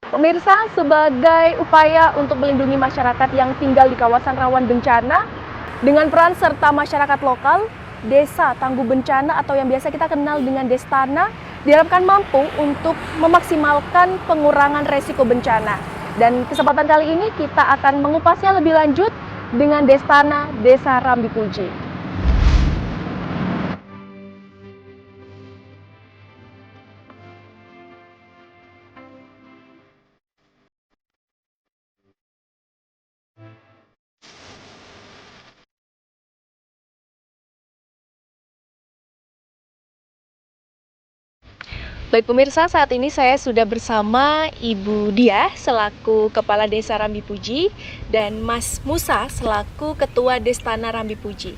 Pemirsa, sebagai upaya untuk melindungi masyarakat yang tinggal di kawasan rawan bencana, dengan peran serta masyarakat lokal, Desa Tangguh Bencana atau yang biasa kita kenal dengan Destana diharapkan mampu untuk memaksimalkan pengurangan resiko bencana. Dan kesempatan kali ini kita akan mengupasnya lebih lanjut dengan Destana Desa Rambi Puji. Baik pemirsa, saat ini saya sudah bersama Ibu Dia selaku Kepala Desa Rambi Puji dan Mas Musa selaku Ketua Destana Rambi Puji.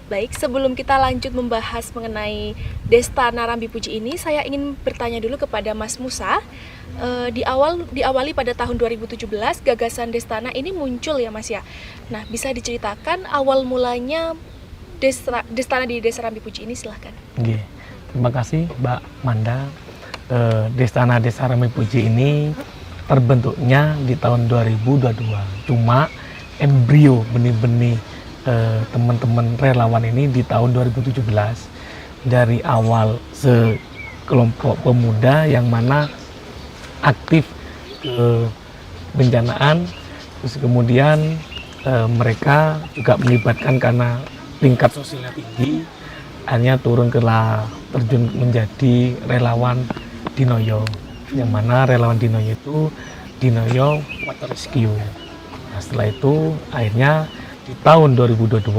Baik, sebelum kita lanjut membahas mengenai Destana Rambi Puji ini, saya ingin bertanya dulu kepada Mas Musa. Diawali pada tahun 2017, gagasan Destana ini muncul ya Mas ya. Nah, bisa diceritakan awal mulanya Destana di Desa Rambi Puji ini, silahkan. Oke, terima kasih Mbak Manda. Destana Desa Rambi Puji ini terbentuknya di tahun 2022. Cuma embrio benih-benih teman-teman relawan ini di tahun 2017. Dari awal sekelompok pemuda yang mana aktif kebencanaan, terus kemudian mereka juga melibatkan karena tingkat sosialnya tinggi, hanya turun terjun menjadi relawan Dinoyo, yang mana relawan Dinoyo itu Dinoyo Water Rescue. Nah, setelah itu akhirnya di tahun 2022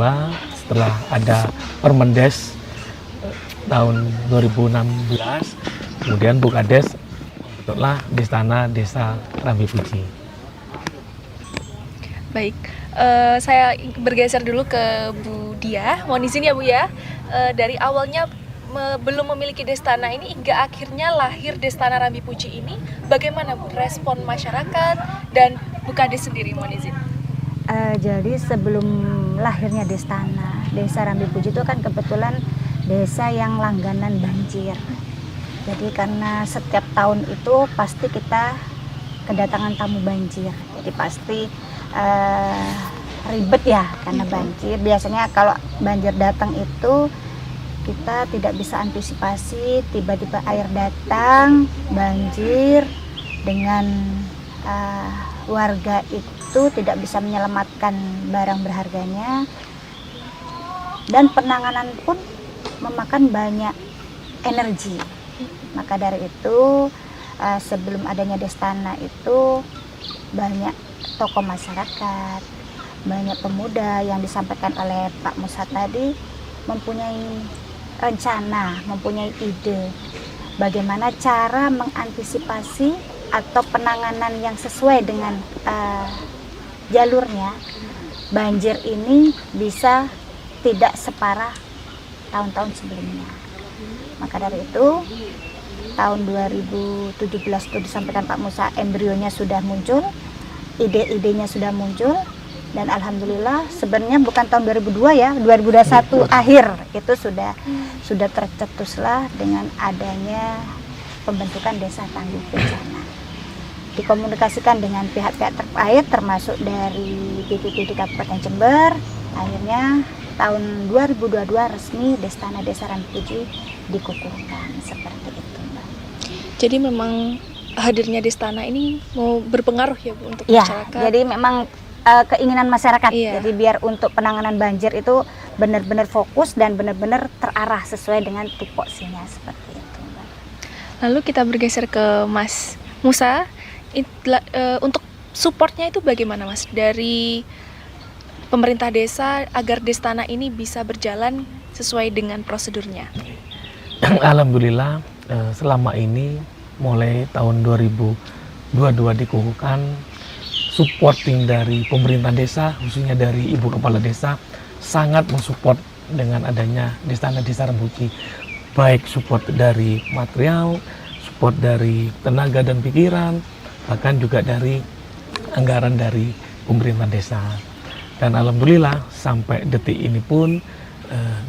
setelah ada Permendes tahun 2016, kemudian Bukades membentuklah Destana Desa Rambi Puji. Baik, saya bergeser dulu ke Bu Dia. Mohon izin ya Bu ya. Dari awalnya belum memiliki Destana ini hingga akhirnya lahir Destana Rambi Puji ini, bagaimana Bu respon masyarakat dan Bu Kades sendiri? Mohon izin. Jadi sebelum lahirnya Destana Desa Rambi Puji itu kan kebetulan desa yang langganan banjir. Jadi karena setiap tahun itu pasti kita kedatangan tamu banjir. Jadi pasti ribet ya karena banjir. Biasanya kalau banjir datang itu kita tidak bisa antisipasi, tiba-tiba air datang, banjir, dengan warga itu tidak bisa menyelamatkan barang berharganya, dan penanganan pun memakan banyak energi. Maka dari itu sebelum adanya Destana itu banyak tokoh masyarakat, banyak pemuda yang disampaikan oleh Pak Musa tadi mempunyai rencana, mempunyai ide bagaimana cara mengantisipasi atau penanganan yang sesuai dengan jalurnya, banjir ini bisa tidak separah tahun-tahun sebelumnya. Maka dari itu tahun 2017 itu disampaikan Pak Musa, embrionya sudah muncul, ide-idenya sudah muncul. Dan alhamdulillah sebenarnya bukan tahun 2002 ya, 2021 akhir itu sudah tercetuslah dengan adanya pembentukan Desa Tangguh Bencana. Dikomunikasikan dengan pihak-pihak terkait termasuk dari BPBD Kabupaten Jember. Akhirnya tahun 2022 resmi Destana Desa Rambi Puji dikukuhkan, seperti itu Mbak. Jadi memang hadirnya Destana ini mau berpengaruh ya Bu untuk Ya, masyarakat. jadi memang keinginan masyarakat. Iya. Jadi biar untuk penanganan banjir itu benar-benar fokus dan benar-benar terarah sesuai dengan tupoksinya, seperti itu Mbak. Lalu kita bergeser ke Mas Musa. Untuk supportnya itu bagaimana Mas dari pemerintah desa agar Destana ini bisa berjalan sesuai dengan prosedurnya? Alhamdulillah selama ini mulai tahun 2022 dikukuhkan, supporting dari pemerintah desa, khususnya dari Ibu Kepala Desa, sangat mensupport dengan adanya Destana Desa Rambi Puji. Baik support dari material, support dari tenaga dan pikiran, bahkan juga dari anggaran dari pemerintah desa. Dan alhamdulillah sampai detik ini pun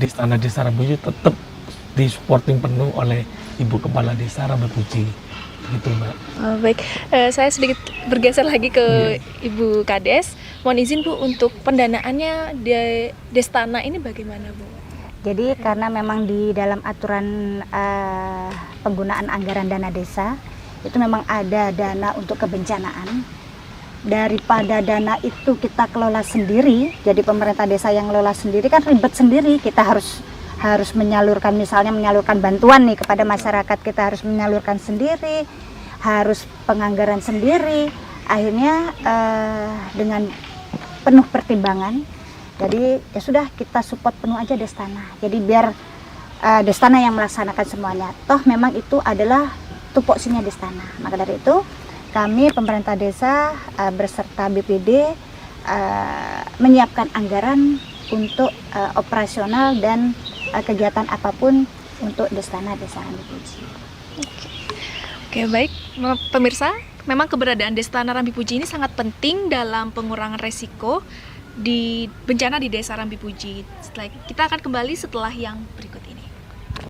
Destana Desa Rambi Puji tetap disupporting penuh oleh Ibu Kepala Desa Rambi Puji. Gitu, Mbak. Oh, baik, saya sedikit bergeser lagi ke Ibu Kades. Mohon izin Bu, untuk pendanaannya Destana ini bagaimana Bu? Jadi karena memang di dalam aturan penggunaan anggaran dana desa itu memang ada dana untuk kebencanaan. Daripada dana itu kita kelola sendiri, jadi pemerintah desa yang kelola sendiri kan ribet sendiri. Kita harus menyalurkan, misalnya menyalurkan bantuan nih kepada masyarakat, kita harus menyalurkan sendiri, harus penganggaran sendiri. Akhirnya dengan penuh pertimbangan, jadi ya sudah kita support penuh aja Destana. Jadi biar Destana yang melaksanakan semuanya. Toh memang itu adalah tupoksinya Destana. Maka dari itu kami pemerintah desa beserta BPD menyiapkan anggaran untuk operasional dan kegiatan apapun untuk Destana Desa Rambi Puji. Oke, baik pemirsa, memang keberadaan Destana Rambi Puji ini sangat penting dalam pengurangan resiko di bencana di Desa Rambi Puji. Kita akan kembali setelah yang berikut.